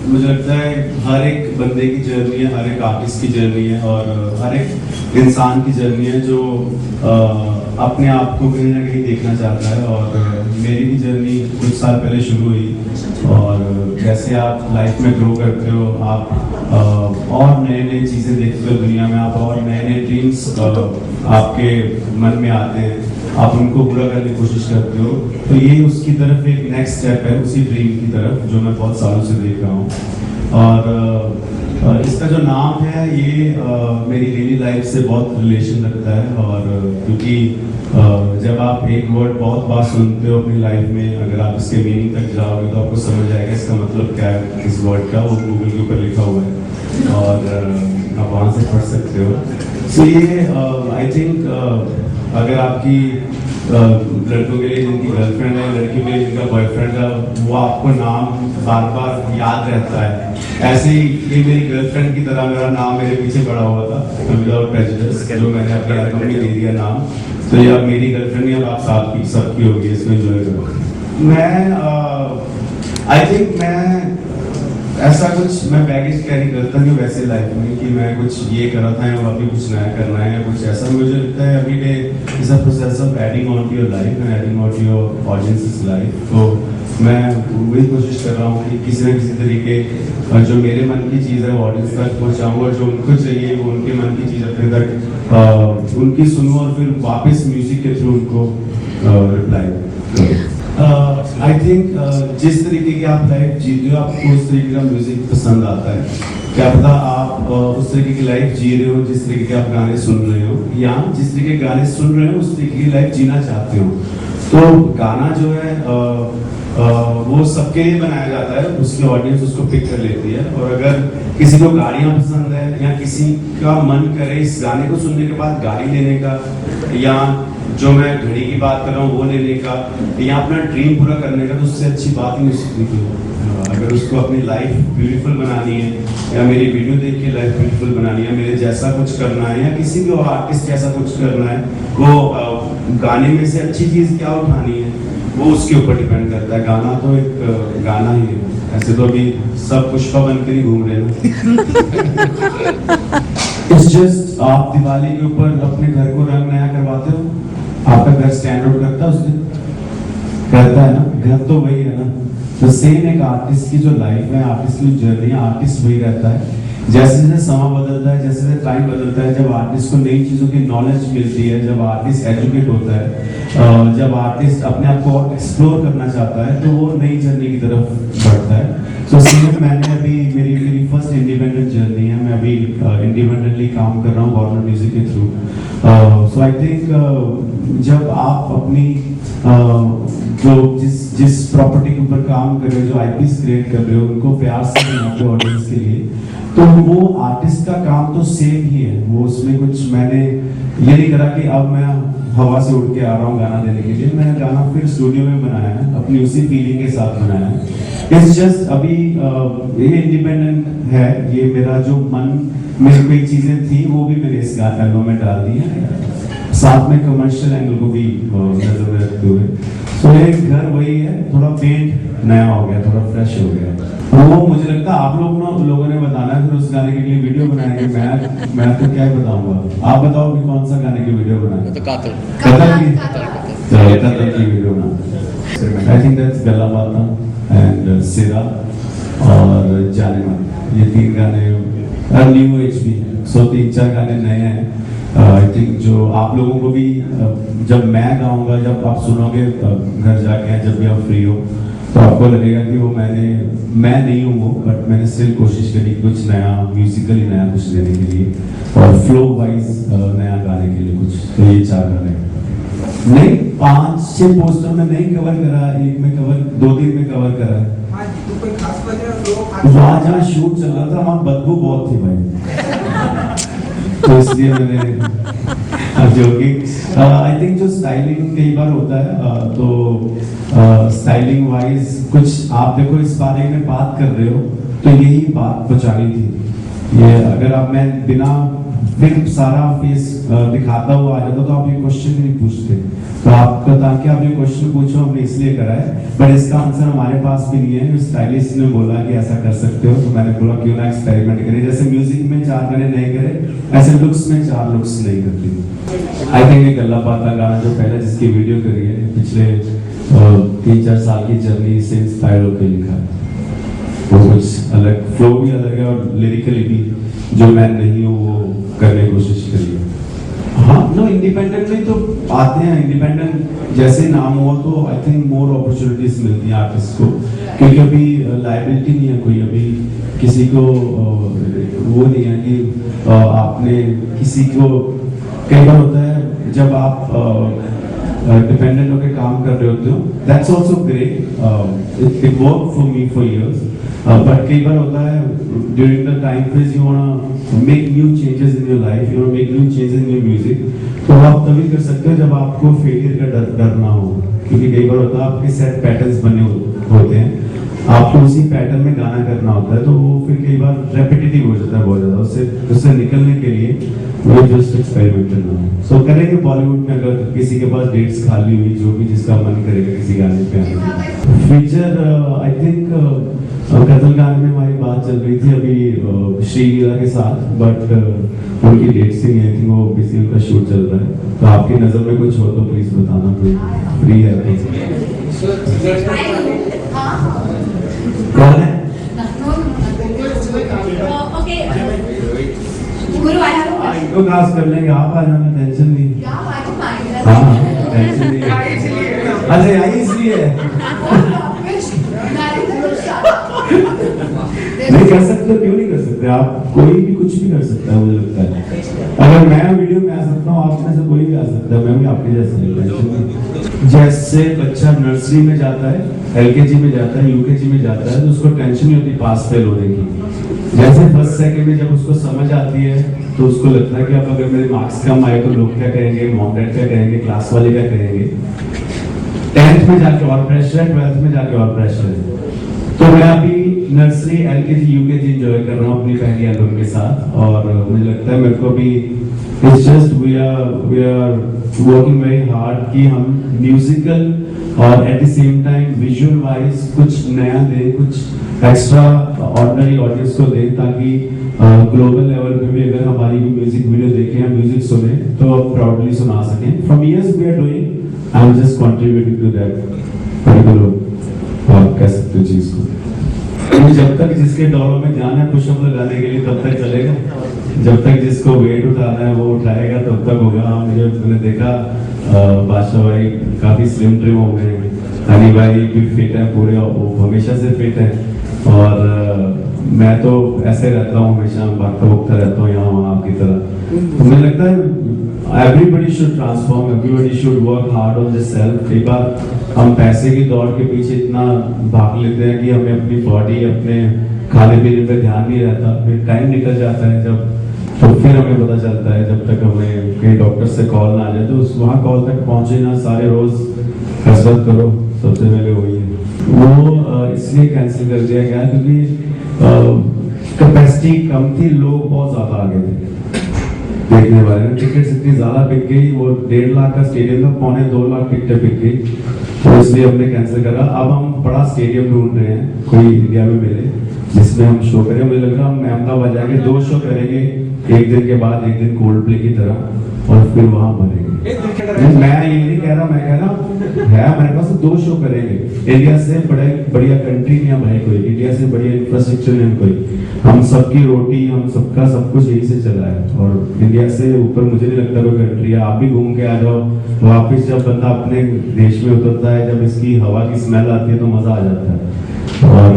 मुझे लगता है हर एक बंदे की जर्नी है, हर एक आर्टिस्ट की जर्नी है और हर एक इंसान की जर्नी है जो अपने आप को कहीं ना कहीं देखना चाहता है। और मेरी भी जर्नी कुछ साल पहले शुरू हुई और जैसे आप लाइफ में ग्रो करते हो, आप और नए नए चीज़ें देखते हो दुनिया में, आप और नए नए ड्रीम्स आपके मन में आते हैं, आप उनको पूरा करने की कोशिश करते हो। तो ये उसकी तरफ एक नेक्स्ट स्टेप है, उसी ड्रीम की तरफ जो मैं बहुत सालों से देख रहा हूँ। और इसका जो नाम है ये मेरी डेली लाइफ से बहुत रिलेशन रखता है। और क्योंकि जब आप एक वर्ड बहुत बार सुनते हो अपनी लाइफ में, अगर आप इसके मीनिंग तक जाओगे तो आपको समझ आएगा इसका मतलब क्या है इस वर्ड का। वो गूगल के ऊपर लिखा हुआ है और आप वहाँ से पढ़ सकते हो। सो ये आई थिंक अगर आपकी लड़कों के लिए जिनकी गर्लफ्रेंड है, लड़कियों के लिए जिनका बॉयफ्रेंड है, वो आपको नाम बार बार याद रहता है। ऐसे ही ये मेरी गर्लफ्रेंड की तरह मेरा नाम मेरे पीछे पड़ा हुआ था, विदाउट प्रेजुडिस, जो मैंने अपने एल्बम में दे दिया नाम। तो ये अब मेरी गर्लफ्रेंड ही अब आप सबकी सबकी होगी, इसको एंजॉय करो। मैं आई थिंक मैं ऐसा कुछ मैं बैगेज कैरी करता हूँ वैसे लाइफ में कि मैं कुछ ये कर रहा था या अभी कुछ नया करना है या कुछ ऐसा। मुझे लगता है every day is a process of adding on to your life and adding on to your audiences life. तो मैं वही कोशिश कर रहा हूँ कि किसी न किसी तरीके जो मेरे मन की चीज़ है वो ऑडियंस तक पहुँचाऊँ और जो उनको चाहिए वो उनके मन की चीज़ अपने तक उनकी सुनूँ और फिर वापस म्यूजिक के थ्रू उनको रिप्लाई। आई थिंक जिस तरीके की आप लाइफ जीते हो आपको उस तरीके का म्यूजिक पसंद आता है। क्या पता आप उस तरीके की लाइफ जी रहे हो जिस तरीके के आप गाने सुन रहे हो, या जिस तरीके के गाने सुन रहे हो उस तरीके की लाइफ जीना चाहते हो। तो गाना जो है वो सबके लिए बनाया जाता है, उसकी ऑडियंस उसको पिक कर लेती है। और अगर किसी को गाड़ियाँ पसंद है या किसी का मन करे इस गाने को सुनने के बाद गाड़ी लेने का, या जो मैं घड़ी की बात कर रहा हूँ वो लेने का, या अपना ड्रीम पूरा करने का, तो उससे अच्छी बात ही नहीं सकती थी। अगर उसको अपनी लाइफ ब्यूटीफुल बनानी है या मेरी वीडियो देख के लाइफ ब्यूटीफुल बनानी है, मेरे जैसा कुछ करना है या किसी भी और आर्टिस्ट जैसा कुछ करना है, वो गाने में से अच्छी चीज़ क्या उठानी है वो उसके ऊपर डिपेंड करता है। गाना तो एक गाना ही है। ऐसे तो अभी सब पुष्पा बनकर ही घूम रहे हैं। इट्स जस्ट आप दिवाली के ऊपर अपने घर को रंग नया करवाते हो, आपका घर स्टैंड आउट करता है उस दिन, करता है ना, घर तो वही है ना। तो सेम एक आर्टिस्ट की जो लाइफ है, आर्टिस्ट की जर्नी है, आर्टिस्ट वही रहता है। जैसे जैसे समय बदलता है, जैसे जैसे टाइम बदलता है, जब आर्टिस्ट को नई चीज़ों की नॉलेज मिलती है, जब आर्टिस्ट एजुकेट होता है, जब आर्टिस्ट अपने आप को एक्सप्लोर करना चाहता है, तो वो नई जर्नी की तरफ बढ़ता है। सो सेम मैंने अभी मेरी फर्स्ट इंडिपेंडेंट जर्नी है, मैं अभी इंडिपेंडेंटली काम कर रहा हूँ वार्नर म्यूजिक के थ्रू। सो आई थिंक जब आप अपनी जो जिस प्रॉपर्टी के ऊपर काम कर रहे हो, जो आईपीस क्रिएट कर रहे हो, उनको प्यार से बनाते हो ऑडियंस के लिए, तो वो आर्टिस्ट का काम तो सेम ही है। वो उसमें कुछ मैंने ये नहीं करा कि अब मैं हवा से उड़ के आ रहा हूँ गाना देने के लिए। मैंने गाना फिर स्टूडियो में बनाया है, अपनी उसी फीलिंग के साथ बनाया है। इट्स जस्ट अभी ये इंडिपेंडेंट है, ये मेरा जो मन में कोई चीज़ें थी वो भी मैंने इस एल्बम में डाल दी है, साथ में कमर्शियल एंगल को भी नजर में रखते हुए। तो ये घर वही है, थोड़ा पेंट नया हो गया, थोड़ा फ्रेश हो गया। वो मुझे लगता है आप लोगों ने बताना है, फिर उस गाने के लिए वीडियो बनाएंगे। मैं तो क्या बताऊंगा, आप बताओ कि कौन सा गाने की वीडियो बनाए। तो कतल की वीडियो बना। आई थिंक दैट्स गला बाता एंड सिरा और जाने मन, ये 3 गाने न्यू एचपी। सो 3-4 गाने नए हैं। आई थिंक जो आप लोगों को भी जब मैं गाऊंगा, जब आप सुनोगे घर जाके, जब भी आप फ्री हो, तो आपको लगेगा कि वो मैं नहीं हूँ वो, बट मैंने स्टिल कोशिश करी कुछ नया, म्यूजिकली नया कुछ देने के लिए और फ्लो वाइज नया गाने के लिए कुछ। तो ये 4 गाने नहीं, 5-6 पोस्टर में नहीं कवर करा, एक में कवर, 2-3 में कवर करा है। वहाँ जहाँ शूट चल रहा था वहाँ बदबू बहुत थी भाई, तो इसलिए मैंने आई थिंक जो स्टाइलिंग कई बार होता है, तो स्टाइलिंग वाइज कुछ आप देखो इस बारे में बात कर रहे हो, तो यही बात पहुंचानी थी। ये अगर आप मैं बिना फिर सारा फेस दिखाता हुआ आ जाता तो आप ये क्वेश्चन नहीं पूछते। तो आपका ताकि आप ये क्वेश्चन पूछो हमने इसलिए करा है, पर इसका आंसर हमारे पास भी नहीं है। स्टाइलिस्ट ने बोला कि ऐसा कर सकते हो, बोला क्यों ना एक्सपेरिमेंट करें, जैसे म्यूजिक में 4 गाने नहीं करे ऐसे लुक्स में 4 लुक्स नहीं करती। आई थिंक एक अल्लाह पाक का गाना जो पहले जिसकी वीडियो करी है पिछले 3-4 साल की जर्नी से इंस्पायर होकर लिखा है, वो कुछ अलग फ्लो भी अलग है और लिरिकली भी जो मैं नहीं हूँ वो करने की कोशिश करी है। हाँ नो इंडिपेंडेंटली तो आते हैं, इंडिपेंडेंट जैसे नाम हुआ तो आई थिंक मोर अपॉर्चुनिटीज मिलती हैं आर्टिस्ट को, क्योंकि अभी लायबिलिटी नहीं है कोई, अभी किसी को वो नहीं है कि आपने किसी को, कई बार होता है जब आप डिपेंडेंट होकर काम कर रहे होते हो, that's also great, it work for me for years, but कई बार होता है during the time phase you वांना make new changes in your life, you वांना make new changes in your music, तो आप तभी कर सकते हो जब आपको फेलियर का डर ना हो, क्योंकि कई बार होता है आपके सेट पैटर्न्स बने होते हैं, आपको उसी पैटर्न में गाना करना होता है, तो वो फिर कई बार रेपिटेटिव हो जाता है बहुत ज्यादा, उससे निकलने के लिए वो जस्ट एक्सपेरिमेंट करना है। सो करेंगे बॉलीवुड में, अगर किसी के पास डेट्स खाली हुई, जो भी जिसका मन करेगा किसी गाने पे आने का। फीचर आई थिंक कतल गाने में हमारी बात चल रही थी अभी श्रीलीला के साथ, बट उनकी डेट्स ही नहीं, आई थिंक वो बिजी, उनका शूट चल रहा है, तो आपकी नजर में कुछ हो तो प्लीज बताना, फ्री है कौन है? इनको कास्ट कर लेंगे, आप आ जाना, टेंशन नहीं। हाँ टेंशन नहीं, अच्छा आई इसलिए नहीं कर सकते, क्यों नहीं कर सकते, आप कोई भी कुछ भी कर सकता है, मुझे लगता है अगर मैं वीडियो में आ सकता हूँ, आप में से कोई भी आ सकता है, मैं भी आपके जैसे। जैसे बच्चा नर्सरी में जाता है, एलकेजी में जाता है, यूकेजी में जाता है, तो उसको टेंशन नहीं होती पास फेल होने की, जैसे फर्स्ट सेकंड में जब उसको समझ आती है तो उसको लगता है कि अब अगर मेरे मार्क्स कम आए तो लोग क्या कहेंगे, मॉम डैड क्या कहेंगे, क्लास वाले क्या कहेंगे, 10th में जाके और प्रेशर है, 12th में जाके और प्रेशर है। तो मैं अभी नर्सरी, एलकेजी, यूकेजी एंजॉय कर रहा हूँ अपनी पहली एल्बम के साथ, और मुझे लगता है मेरे को भी it's just we are working very hard कि हम म्यूजिकल और at the same time visual wise कुछ नया दें, कुछ एक्स्ट्रा ऑर्डिनरी ऑडियंस को दें, ताकि ग्लोबल लेवल पे भी अगर हमारी भी म्यूजिक वीडियो देखें या म्यूजिक सुने तो प्राउडली सुना सकें। From years we are doing, I am just contributing to that particular, और कह सकते हो चीज को, जब तक जिसके दौरों में जाना है पुशअप लगाने के लिए तब तक चलेगा, जब तक जिसको वेट उठाना है वो उठाएगा तब तक होगा। मुझे मैंने देखा बादशाह भाई काफी स्लिम ट्रिम हो गए, हनी भाई भी फिट है पूरे, वो हमेशा से फिट है, और मैं तो ऐसे रहता हूँ, हमेशा भागता भुगता रहता हूँ यहाँ वहाँ आपकी तरह। तो मुझे लगता है everybody should transform, everybody should work hard on this self. कई बार हम पैसे की दौड़ के पीछे इतना भाग लेते हैं कि हमें अपनी बॉडी, अपने खाने पीने पे ध्यान नहीं रहता, फिर टाइम निकल जाता है जब, तो फिर हमें पता चलता है जब तक हमें कहीं डॉक्टर से कॉल ना आ जाए, तो उस वहाँ कॉल तक पहुँचे ना, सारे रोज कसरत करो, सबसे पहले वही है। वो इसलिए कैंसिल कर दिया गया क्योंकि कैपेसिटी कम थी, लोग बहुत ज्यादा आ गए थे देखने वाले, टिकट्स इतनी ज्यादा बिक गई, वो 1.5 लाख का स्टेडियम था, 2.25 लाख टिकटें बिक गई, तो इसलिए हमने कैंसिल करा। अब हम बड़ा स्टेडियम ढूंढ रहे हैं, कोई इंडिया में मिले जिसमें हम शो करें। मुझे लग रहा है हम अहमदाबाद जाएंगे, 2 शो करेंगे, एक दिन के बाद एक दिन कोल्ड प्ले की तरह, और फिर वहां भरेंगे। मैं ये नहीं कह रहा, मैं कह रहा है हमारे पास 2 शो करेंगे। इंडिया से बढ़िया कंट्री नहीं है भाई कोई, इंडिया से बढ़िया इंफ्रास्ट्रक्चर नहीं कोई, हम सबकी रोटी, हम सबका सब कुछ यही से चला है, और इंडिया से ऊपर मुझे नहीं लगता कोई कंट्री है। आप भी घूम के आ जाओ, वापिस जब बंदा अपने देश में उतरता है, जब इसकी हवा की स्मेल आती है तो मजा आ जाता है। और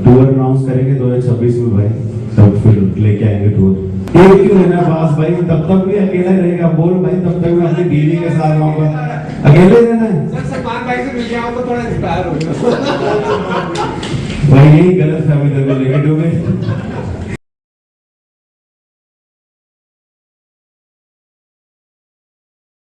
टूर अनाउंस करेंगे 2026 में भाई, सब फिर लेके आएंगे टूर। एक क्यों रहना पास भाई, तब तक भी अकेला रहेगा, बोल भाई, तब तक मैं अपनी बीवी के साथ रहूंगा, अकेले रहना है। सलमान भाई से मिल गया तो थोड़ा इंस्पायर हो गया भाई यही गलत फहमी लेके डूबे।